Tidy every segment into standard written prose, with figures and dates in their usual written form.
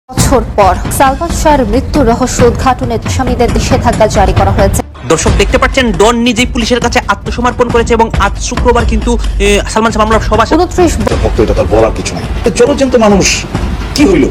বছর পর সালমান শাহর মৃত্যুর রহস্য উদ্ঘাটনে আসামিদের নিষেধাজ্ঞা জারি করা হয়েছে। দর্শক দেখতে পাচ্ছেন ডন নিজেই পুলিশের কাছে আত্মসমর্পণ করেছে এবং আজ শুক্রবার কিন্তু সালমান শাহ মামলার সভা 29 এটা তার বলার কিছু নাই। জলজ্যান্ত মানুষ কি হইল,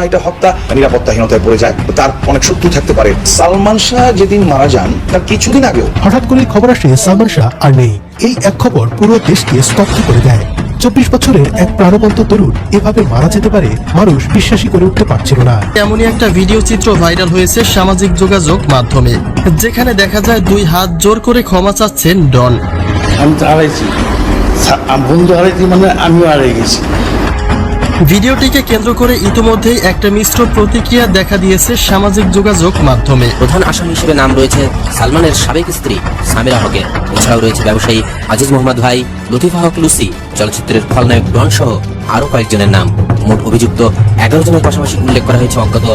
এটা হত্যা নিরাপত্তাহীনতায় পড়ে যায়, তার অনেক শত্রু থাকতে পারে। সালমান শাহ যেদিন মারা যান তার কিছুদিন আগেও হঠাৎ করে খবর আসে সালমান শাহ আর নেই। এই এক খবর পুরো দেশকে স্তব্ধ করে দেয়। 24 বছরের এক প্রাণবন্ত তরুণ এভাবে মারা যেতে পারে, মানুষ বিশ্বাসই করে উঠতে পারছিল না। এমনই একটা ভিডিও চিত্র ভাইরাল হয়েছে সামাজিক যোগাযোগ মাধ্যমে, যেখানে দেখা যায় 2 হাত জোর করে ক্ষমা চাচ্ছেন ডন। আমি তো হারাইছি, বন্ধু হারাইছি মানে আমিও হারিয়ে গেছি। ভিডিওটিকে কেন্দ্র করে ইতিমধ্যেই একটা মিশ্র প্রতিক্রিয়া দেখা দিয়েছে সামাজিক যোগাযোগ মাধ্যমে। প্রধান আসামি হিসেবে নাম রয়েছে সালমানের সাবেক স্ত্রী সামিরা হকের, এছাড়াও রয়েছে ব্যবসায়ী আজিজ মোহাম্মদ ভাই, লতিফা হক লুসি, চলচ্চিত্রের খলনায়ক ডন সহ আরো কয়েকজনের নাম। মোট অভিযুক্ত 11 জনের পাশাপাশি উল্লেখ করা হয়েছে অজ্ঞাত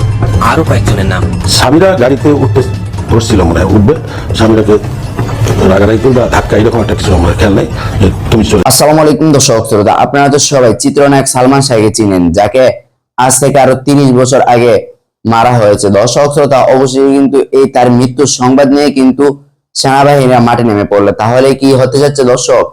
আরো কয়েকজনের নাম। স্বামীরা গাড়িতে উঠতে বসছিল, মনে হয় উঠবে, স্বামীরাকে রাগারাগি বা ধাক্কা এরকম একটা কিছু আমার খেয়াল নাই। তুমি চলে। আসসালামু আলাইকুম দর্শক শ্রোতা, আপনারা তো সবাই চিত্রনায়ক সালমান শাহকে চিনেন, যাকে আজ থেকে আরো 30 বছর আগে মারা হয়েছে। দর্শক শ্রোতা, অবশ্যই কিন্তু এই তার মৃত্যুর সংবাদ নিয়ে কিন্তু সেনাবাহিনীরা মাঠে নেমে পড়লো। তাহলে কি হতে যাচ্ছে দর্শক?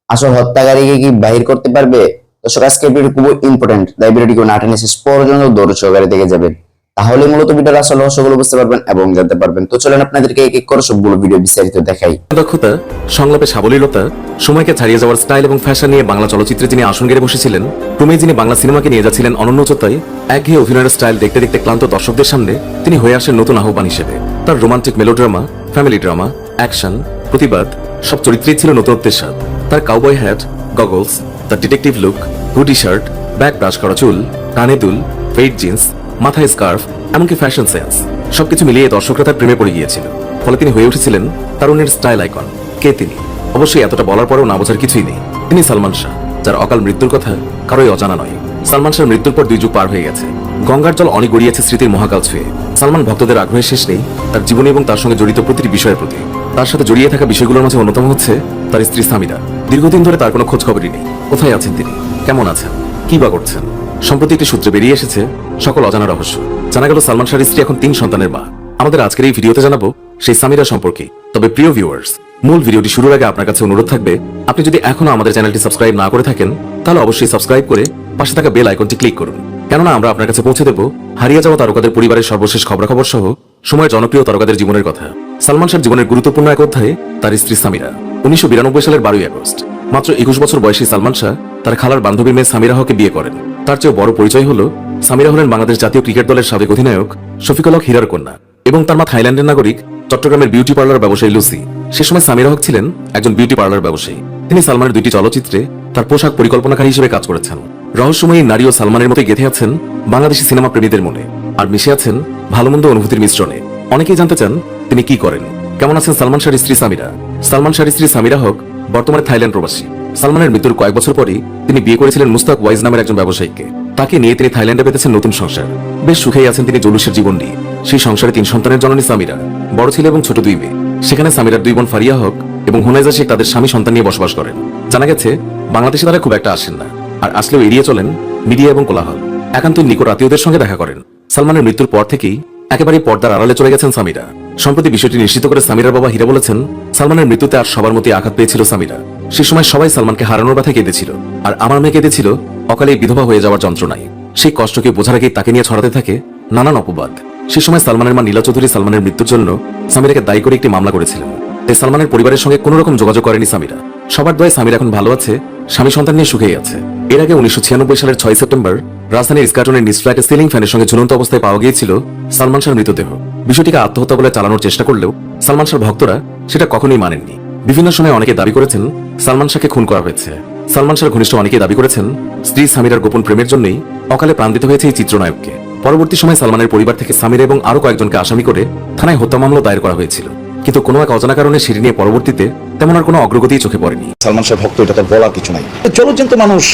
আসল হত্যাকারীকে কি বাহির করতে পারবে? দর্শক, আজকে ভিডিও খুব ইম্পর্টেন্ট, তাই ভিডিওটি না টেনে শেষ পর্যন্ত দৌড় সহকারে দেখে যাবেন, তাহলে মূলত ভিডিওর আসল রহস্যগুলো বুঝতে পারবেন এবং জানতে পারবেন। তো চলেন আপনাদেরকে এক এক করে সবগুলো ভিডিও বিস্তারিত দেখাই। দক্ষতা, সংলাপে সাবলীলতা, সময়কে ছাড়িয়ে যাওয়ার স্টাইল এবং ফ্যাশন নিয়ে বাংলা চলচ্চিত্রে যিনি আসন গেড়ে বসেছিলেন, ক্রমেই যিনি বাংলা সিনেমাকে নিয়ে যাচ্ছিলেন অনন্য উচ্চতায়, একঘেয়ে অভিনয়ের স্টাইল দেখতে দেখতে ক্লান্ত দর্শকদের সামনে তিনি হয়ে আসেন নতুন আহ্বান হিসেবে। তার romantic melodrama, family drama, action, প্রতিবাদ সব চরিত্রেই ছিল নতুনত্বের স্বাদ। তার কাউবয় হ্যাট, গগলস, তার detective look, hoodie shirt, back brush করা চুল, কানে দুল, ফেড জিন্স, মাথায় স্কার্ফ, এমনকি ফ্যাশন সেন্স সবকিছু মিলিয়ে দর্শকরা তার প্রেমে পড়ে গিয়েছিল। ফলে তিনি হয়ে উঠেছিলেন তারুণের স্টাইল আইকন। কে তিনি? অবশ্যই এতটা বলার পরেও না বোঝার কিছুই নেই। তিনি সালমান শাহ, যার অকাল মৃত্যুর কথা কারোই অজানা নয়। সালমান শাহর মৃত্যুর পর 2 যুগ পার হয়ে গেছে। গঙ্গার জল অনেক গড়িয়েছে স্মৃতির মহাকাল ছুঁয়ে। সালমান ভক্তদের আগ্রহের শেষ নেই তার জীবনী এবং তার সঙ্গে জড়িত প্রতিটি বিষয়ের প্রতি। তার সাথে জড়িয়ে থাকা বিষয়গুলোর মাঝে অন্যতম হচ্ছে তার স্ত্রী সামিরা। দীর্ঘদিন ধরে তার কোনো খোঁজ খবরই নেই। কোথায় আছেন তিনি? কেমন আছেন? কি বা করছেন? সম্প্রতি একটি সূত্রে বেরিয়ে এসেছে সকল অজানা রহস্য। জানা গেল সালমান শাহর স্ত্রী এখন 3 সন্তানের মা। আমাদের আজকের এই ভিডিওতে জানাবো সেই সামিরা সম্পর্কে। তবে প্রিয় ভিউয়ার্স, মূল ভিডিওটি শুরুর আগে আপনার কাছে অনুরোধ থাকবে, আপনি যদি এখনো আমাদের চ্যানেলটি সাবস্ক্রাইব না করে থাকেন তাহলে অবশ্যই সাবস্ক্রাইব করে পাশে থাকা বেল আইকনটি ক্লিক করুন। কেননা আমরা আপনার কাছে পৌঁছে দেব হারিয়ে যাওয়া তারকাদের পরিবারের সর্বশেষ খবরাখবর সহ সময়ের জনপ্রিয় তারকাদের জীবনের কথা। সালমান শাহর জীবনের গুরুত্বপূর্ণ এক অধ্যায়ে তার স্ত্রী সামিরা। 1992 সালের 12 আগস্ট মাত্র 21 বছর বয়সী সালমান শাহ তার খালার বান্ধবীর মেয়ে সামিরা হককে বিয়ে করেন। তার চেয়ে বড় পরিচয় হলো সামিরা হলেন বাংলাদেশ জাতীয় ক্রিকেট দলের সাবেক অধিনায়ক শফিকুল হক হীরার কন্যা এবং তার মা থাইল্যান্ডের নাগরিক চট্টগ্রামের বিউটি পার্লার ব্যবসায়ী লুসি। সে সময় সামিরা হক ছিলেন একজন বিউটি পার্লার ব্যবসায়ী। তিনি সালমানের 2টি চলচ্চিত্রে তার পোশাক পরিকল্পনাকারী হিসেবে কাজ করেছেন। রহস্যময়ী নারী ও সালমানের মতো গেঁথে আছেন বাংলাদেশি সিনেমা প্রেমীদের মনে, আর মিশে আছেন ভালো মন্দ অনুভূতির মিশ্রণে। অনেকেই জানতে চান তিনি কি করেন, কেমন আছেন সালমান শাহর স্ত্রী সামিরা। সালমান শাহর স্ত্রী সামিরা হক বর্তমানে থাইল্যান্ড প্রবাসী। সালমানের মৃত্যুর কয়েক বছর পরই তিনি বিয়ে করেছিলেন মুস্তাক ওয়াইজ নামের একজন ব্যবসায়ীকে। তাকে নিয়ে তিনি থাইল্যান্ডে পেতেছেন নতুন সংসার। বেশ সুখেই আছেন তিনি জলুসের জীবন নিয়ে। সেই সংসারে 3 সন্তানের জননী সামিরা, বড় ছেলে এবং ছোট 2 মেয়ে। সেখানে সামিরার 2 বোন ফারিয়া হক এবং হুনাইজা শেখ তাদের স্বামী সন্তান নিয়ে বসবাস করেন। জানা গেছে বাংলাদেশে তারা খুব একটা আসেন না, আর আসলেও এড়িয়ে চলেন মিডিয়া এবং কোলাহল। একান্ত নিকট আত্মীয়দের সঙ্গে দেখা করেন। সালমানের মৃত্যুর পর থেকেই একেবারে পর্দার আড়ালে চলে গেছেন সামিরা। সম্প্রতি বিষয়টি নিশ্চিত করে সামিরার বাবা হীরা বলেছেন, সালমানের মৃত্যুতে আর সবার মধ্যে আঘাত পেয়েছিল সামিরা। সে সময় সবাই সালমানকে হারানোর ব্যথায় কেঁদেছিল, আর আমার মেয়ে কেঁদেছিল অকালে বিধবা হয়ে যাওয়ার যন্ত্রণায়। সেই কষ্টকে বোঝার আগেই তাকে নিয়ে ছড়াতে থাকে নানান অপবাদ। সে সময় সালমানের মা নীলা চৌধুরী সালমানের মৃত্যুর জন্য সামিরাকে দায়ী করে একটি মামলা করেছিলেন। তাই সালমানের পরিবারের সঙ্গে কোনো রকম যোগাযোগ করেনি সামিরা। সবার দয়ায় সামিরা এখন ভালো আছে, স্বামী সন্তান নিয়ে সুখেই আছে। এর আগে 1996 সালের 6 সেপ্টেম্বর রাজধানীর ইস্কাটনের নিচ ফ্ল্যাটে সিলিং ফ্যানের সঙ্গে ঝুলন্ত অবস্থায় পাওয়া গিয়েছিল সালমান শাহর মৃতদেহ। বিষয়টিকে আত্মহত্যা বলে চালানোর চেষ্টা করলেও সালমান শাহর ভক্তরা সেটা কখনোই মানেননি। বিভিন্ন সময় অনেকে দাবি করেছেন সালমান শাহকে খুন করা হয়েছে। সালমান শাহর ঘনিষ্ঠ অনেকেই দাবি করেছেন স্ত্রী সামিরার গোপন প্রেমের জন্যই অকালে প্রাণ দিতে হয়েছে এই চিত্রনায়ককে। পরবর্তী সময় সালমানের পরিবার থেকে সামিরা এবং আরো কয়েকজনকে আসামি করে থানায় হত্যা মামলা দায়ের করা হয়েছিল, কিন্তু কোনো এক অজানা কারণে সেটি নিয়ে পরবর্তীতে তেমন আর কোনো অগ্রগতি চোখে পড়েনি। সালমান শাহ ভক্ত, এটা তার বলার কিছু নাই। জলজ্যান্ত মানুষ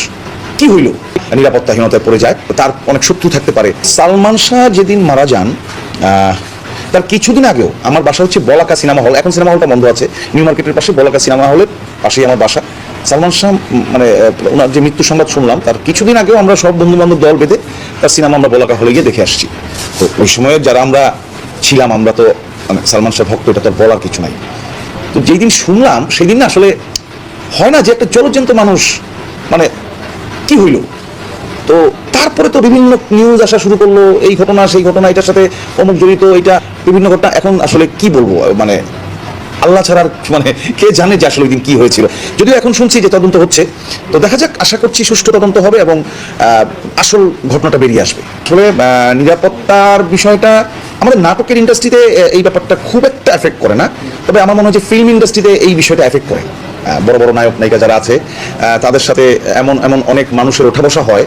কি হইল, নিরাপত্তাহীনতায় পড়ে যায়, তার অনেক শত্রু থাকতে পারে। সালমান শাহ যেদিন মারা যান তার কিছুদিন আগেও আমার বাসা হচ্ছে বলাকা সিনেমা হল। এখন সিনেমা হলটা বন্ধ আছে, নিউ মার্কেটের পাশে বলাকা সিনেমা হলের পাশেই আমার বাসা। সালমান শাহ মানে ওনার যে মৃত্যু সংবাদ শুনলাম তার কিছুদিন আগেও আমরা সব বন্ধু বান্ধব দল বেঁধে তার সিনেমা আমরা বলাকা হলে গিয়ে দেখে আসছি। তো ওই সময়ে যারা আমরা ছিলাম, আমরা তো মানে সালমান শাহ ভক্ত, এটা তো বলার কিছু নাই। তো যেই দিন শুনলাম সেই দিন না আসলে হয় না যে একটা জলজ্যান্ত মানুষ মানে কি হইল। তো তারপরে তো বিভিন্ন নিউজ আসা শুরু করলো, এই ঘটনা সেই ঘটনা, এটার সাথে অমুক জড়িত, এটা বিভিন্ন ঘটনা। এখন আসলে কি বলবো, মানে আল্লাহ ছাড়ার মানে কে জানে যে আসলে ওই দিন কি হয়েছিল। যদিও এখন শুনছি যে তদন্ত হচ্ছে, তো দেখা যাক, আশা করছি সুষ্ঠু তদন্ত হবে এবং আসল ঘটনাটা বেরিয়ে আসবে। আসলে নিরাপত্তার বিষয়টা আমাদের নাটকের ইন্ডাস্ট্রিতে এই ব্যাপারটা খুব একটা এফেক্ট করে না, তবে আমার মনে হয় যে ফিল্ম ইন্ডাস্ট্রিতে এই বিষয়টা এফেক্ট করে। বড় বড় নায়ক নায়িকা যারা আছে তাদের সাথে এমন এমন অনেক মানুষের ওঠা বসা হয়,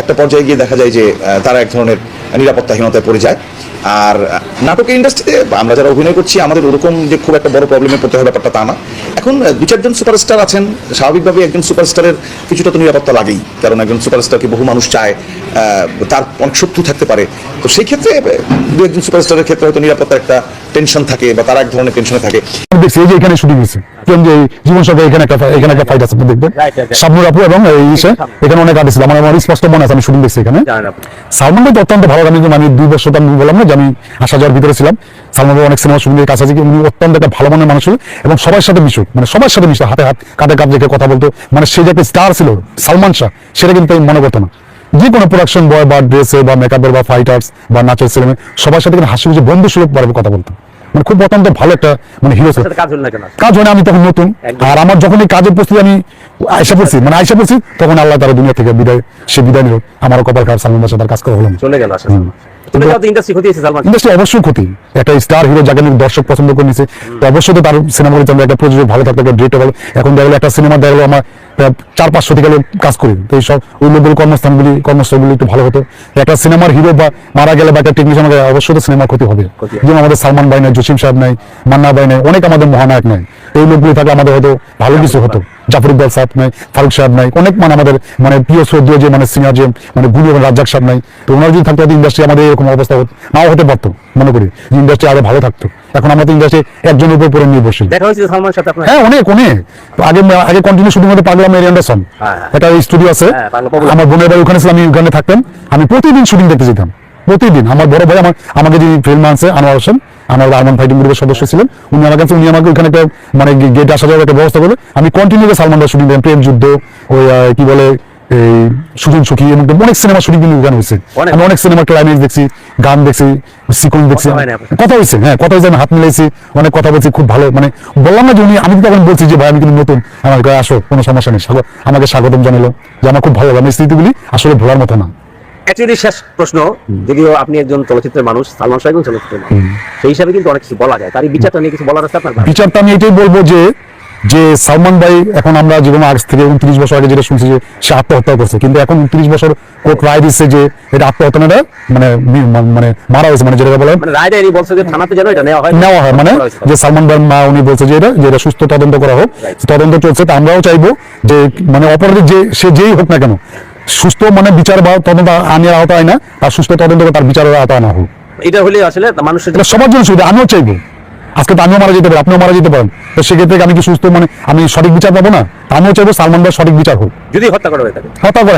একটা পর্যায়ে গিয়ে দেখা যায় যে তারা এক ধরনের নিরাপত্তাহীনতায় পড়ে যায়। আর নাটকের ইন্ডাস্ট্রিতে আমরা যারা অভিনয় করছি আমাদের ওরকম যে খুব একটা বড় প্রবলেমে পড়তে হয় ব্যাপারটা তা না। এখন দু চারজন সুপারস্টার আছেন, স্বাভাবিকভাবে একজন সুপারস্টারের কিছুটা তো নিরাপত্তা লাগেই, কারণ একজন সুপারস্টারকে বহু মানুষ চায়, তার অনেক শত্রু থাকতে পারে। তো সেই ক্ষেত্রে দু একজন সুপারস্টারের ক্ষেত্রে হয়তো নিরাপত্তার একটা টেনশন থাকে বা তারা এক ধরনের টেনশনে থাকে। দেখছি এই যে এখানে শুটিং হয়েছে, যে জীবন সাথে এখানে একটা ফাইট আছে, আপনি দেখবেন শাবনুর আপু এবং এই এখানে অনেক আর্টিস্ট, আমার স্পষ্ট মনে আছে, আমি শুটিং দেখছি এখানে। সালমান ভাই অত্যন্ত ভালো, আমি 2 বছর আমি বললাম না যে আমি আসা যাওয়ার ভিতরে ছিলাম। সালমান ভাই অনেক সিনেমা শুটিং এর কাছাকাছি, উনি অত্যন্ত একটা ভালো মনের মানুষ ছিল এবং সবার সাথে মিশুক, মানে সবার সাথে মিশে হাতে হাত কাঁধে কাঁধ রেখে কথা বলতো। মানে সে যে একটা স্টার ছিল সালমান শাহ, সেটা কিন্তু মনে করতো না। যে কোনো প্রোডাকশন বয় বা ড্রেসে বা মেকআপের বা ফাইটার্স বা নাচের ছেলে সবার সাথে কিন্তু হাসি খুশি বন্ধু সুলভ ভাবে কথা বলতো। মানে খুব অত্যন্ত ভালো একটা মানে হিরো ছিল। কাজ হয় না, আমি তখন নতুন, আর আমার যখন এই কাজের প্রস্তুতি আমি আয়সা পড়ছি তখন আল্লাহ তার দুনিয়া থেকে সে বিদায় নিল। আমারও কপাল খারাপ, সালমান ভাইয়ের সাথে তার কাজ করা হলো চলে গেল। ইন্ডাস্ট্রি অবশ্যই ক্ষতি, একটা স্টার হিরো যাকে দর্শক পছন্দ করে নিছে, তো অবশ্যই তো তার সিনেমা একটা প্রযোজক ভালো থাকতো, একটা ডিরেক্টর ভালো। এখন দেখা গেলো একটা সিনেমা দেখা গেলো আমার 400-500 থেকে কাজ করি, তো এই সব ওই লোকগুলো কর্মস্থলগুলি একটু ভালো হতো। একটা সিনেমার হিরো বা মারা গেলে বা একটা টেকনিশিয়ান অবশ্যই তো সিনেমার ক্ষতি হবে। যেমন আমাদের সালমান ভাই নাই, জসিম সাহেব নাই, মান্না ভাই নাই, অনেক আমাদের মহানায়ক নাই, এই লোকগুলি থাকলে আমাদের হয়তো ভালো কিছু হতো। জাফর ইকবাল সাহেব নাই, ফারুক সাহেব নাই, অনেক মানে আমাদের মানে প্রিয় শ্রদ্ধেয় যে মানে সিনিয়র যে মানে গুলি এবং রাজ্জাক সাহেব নাই, তো ওনারা যদি থাকতো ইন্ডাস্ট্রি আমাদের এরকম অবস্থা নাও হতে পারতো, মনে করি ইন্ডাস্ট্রি আরো ভালো থাকতো। এখন আমাদের ইন্ডাস্ট্রি একজনের উপর নির্ভরশীল। হ্যাঁ অনেক আগে কন্টিনিউ শুটিং হতে পারলাম। মেরি অ্যান্ডারসন একটা স্টুডিও আছে, আমার বোনের বাড়ি ওখানে ছিল, আমি ওখানে থাকতাম, আমি প্রতিদিন শুটিং দেখতে যেতাম, প্রতিদিন। আমার বড় ভাই আমাকে যে ফিল্ম আনছে আনোয়ার হোসেন, আমার আরমান ফাইটিং গ্রুপের সদস্য ছিলেন, উনি আমাকে ওখানে একটা মানে গেট আসা যাওয়ার একটা ব্যবস্থা করবে। আমি কন্টিনিউ সালমান ভাই শুটিং দেখলাম, প্রেম যুদ্ধ, ওই কি বলে এই সুজন সুখী, এবং অনেক সিনেমা শুটিং কিন্তু ওখানে হয়েছে। আমি অনেক সিনেমা ক্লাইম্যাক্স দেখছি, গান দেখছি, সিকোয়েন্স দেখছি, কথা হয়েছে। হ্যাঁ কথা হয়েছে, আমি হাত মিলাইছি, অনেক কথা বলছি, খুব ভালো। মানে বললাম না যে উনি, আমি তখন বলছি যে ভাই আমি কিন্তু নতুন, আমার গায়ে আসো, কোনো সমস্যা নেই, আমাকে স্বাগতম জানালো, যে আমার খুব ভালো লাগে। স্মৃতিগুলি আসলে ভোলার মতো না। অ্যাকচুয়ালি শেষ প্রশ্ন, যদিও আপনি একজন চলচ্চিত্রের মানুষ, সালমান শাহ একজন চলচ্চিত্রের মানুষ, সেই হিসাবে কিন্তু অনেক কিছু বলা যায়, তার এই বিচারটা নিয়ে কিছু বলার আছে আপনার? বিচারটা আমি এটাই বলবো যে সালমান ভাই, এখন আমরা যেমন আজ থেকে 29 বছর আগে যেটা শুনছি যে সে আত্মহত্যা করছে, কিন্তু এখন 29 বছর কোর্ট রায় দিচ্ছে যে এটা আত্মহত্যা না, মানে মারা হয়েছে, মানে যেটা বলে রায় দেয়নি, বলছে যে থানাতে যেন এটা নেওয়া হয়, মানে যে সালমান ভাই মা উনি বলছে যে এটা সুস্থ তদন্ত করা হোক, তদন্ত চলছে। তা আমরাও চাইবো যে মানে অপরাধী যে সে যেই হোক না কেন, সুস্থ মানে বিচার বা তদন্ত আনার আওতায় না, তার সুস্থ তদন্ত করে তার বিচারের আওতায় আনা হোক। এটা হলে আসলে মানুষের সবার জন্য সুবিধা। আমিও চাইবো, আজকে তো আমিও মারা যেতে পারি, আপনিও মারা যেতে পারেন, তো সেক্ষেত্রে আমি কি সুস্থ মানে আমি সঠিক বিচার পাবো না? আমিও চাইবো সালমান ভাই সঠিক বিচার হোক। যদি হত্যা করা হয়ে থাকে,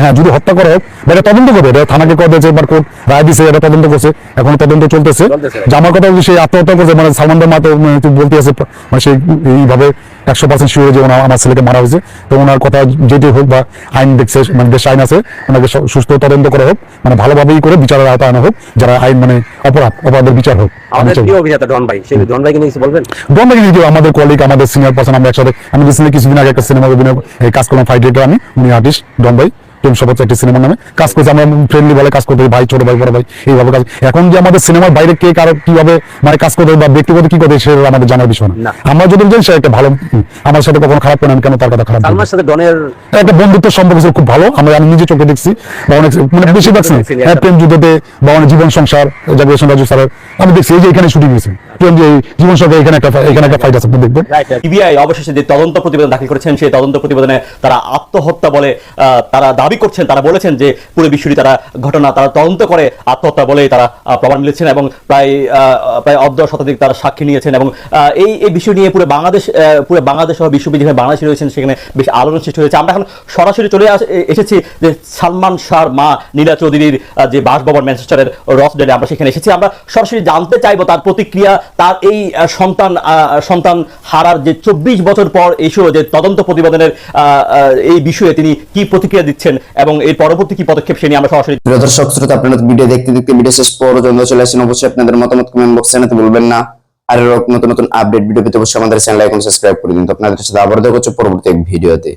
হ্যাঁ যদি হত্যা করা হোক, এটা তদন্ত করবে, এটা থানাকে করা দিয়েছে, এবার কোর্ট রায় দিয়েছে, এটা তদন্ত করছে, এখন তদন্ত চলতেছে। যে আমার কথা হচ্ছে সেই আত্মহত্যা করছে, মানে সালমান ভাই মা তো বলতে আছে মানে সেই এইভাবে 100% শিওর যে আমার ছেলেকে মারা হয়েছে, তো ওনার কথা যেটি হোক বা আইন দেখছে, মানে দেশ আইন আছে, ওনাকে সুস্থ তদন্ত করা হোক, মানে ভালোভাবেই করে বিচারের আওতায় আনা হোক, যারা আইন মানে অপরাধের বিচার হোক। আমাদের প্রিয় অভিনেতা ডন ভাই, সেই ডন ভাইকে নিয়ে কিছু বলবেন? ডন ভাই কিন্তু আমাদের কলিগ, আমাদের সিনিয়র পারসন, আমরা একসাথে, আমি রিসেন্টলি কিছুদিন আগে একটা সিনেমা অভিনয় কাজ করলাম, ফাইট রেটার, আমি উনি আর্টিস্ট ডন ভাই, প্রেম সবাচ্চা একটি সিনেমার নামে কাজ করছে, আমরা ফ্রেন্ডলি বলে কাজ করতে, ভাই ছোট ভাই বড় ভাই এইভাবে কাজ। এখন যে আমাদের সিনেমার বাইরে কে কারো কিভাবে মানে কাজ করতে বা ব্যক্তিগত কি করতে, সেটা আমাদের জানার বিষয় না। আমরা যদি জানি সে একটা ভালো, আমার সাথে কখনো খারাপ করে, আমি কেন তার কথা খারাপ? সালমানের সাথে ডনের একটা বন্ধুত্বের সম্পর্ক খুব ভালো, আমি নিজে চোখে দেখছি, বা অনেক মানে বেশিরভাগ প্রেম যুদ্ধতে বা অনেক জীবন সংসার, জাগরেশন রাজু স্যার আমি দেখছি, এই যে এখানে শুটিং হয়েছে, জীবন সরকার এখানে একটা ফাইট আছে, আপনি দেখবেন। সিবিআই অবশেষে যে তদন্ত প্রতিবেদন দাখিল করেছেন, সেই তদন্ত প্রতিবেদনে তারা আত্মহত্যা বলে তারা দাবি করছেন, তারা বলেছেন যে পুরো বিষয়টি তারা ঘটনা তারা তদন্ত করে আত্মহত্যা বলে তারা প্রমাণ মিলেছেন এবং প্রায় অর্ধ শতাধিক তারা সাক্ষী নিয়েছেন এবং এই বিষয় নিয়ে পুরো বাংলাদেশ সহ বিশ্ববিদ্যালয় যেখানে বাংলাদেশি রয়েছেন সেখানে বেশ আলোড়ন সৃষ্টি হয়েছে। আমরা এখন সরাসরি চলে এসেছি যে সালমান শাহর মা নীলা চৌধুরীর যে বাসভবন ম্যানচেস্টারের রসডেলে, আমরা সেখানে এসেছি। আমরা সরাসরি জানতে চাইবো তার প্রতিক্রিয়া, তার এই সন্তান হারার যে 24 বছর পর এসেও যে তদন্ত প্রতিবেদনের এই বিষয়ে তিনি কি প্রতিক্রিয়া দিচ্ছেন এবং এর পরবর্তী কি পদক্ষেপ সে নিয়ে আমরা সরাসরি। প্রিয় দর্শক শ্রোতা, আপনারা ভিডিও দেখতে ভিডিও শেষ পর্যন্ত চলে আসেন। অবশ্যই আপনাদের মতামত কমেন্ট বক্সে জানাতে ভুলবেন না। আর নতুন নতুন আপডেট ভিডিও পেতে অবশ্যই আমাদের চ্যানেল এখন সাবস্ক্রাইব করে দিন। তো আপনাদের সাথে আবার দেখা হচ্ছে পরবর্তী এক ভিডিওতে।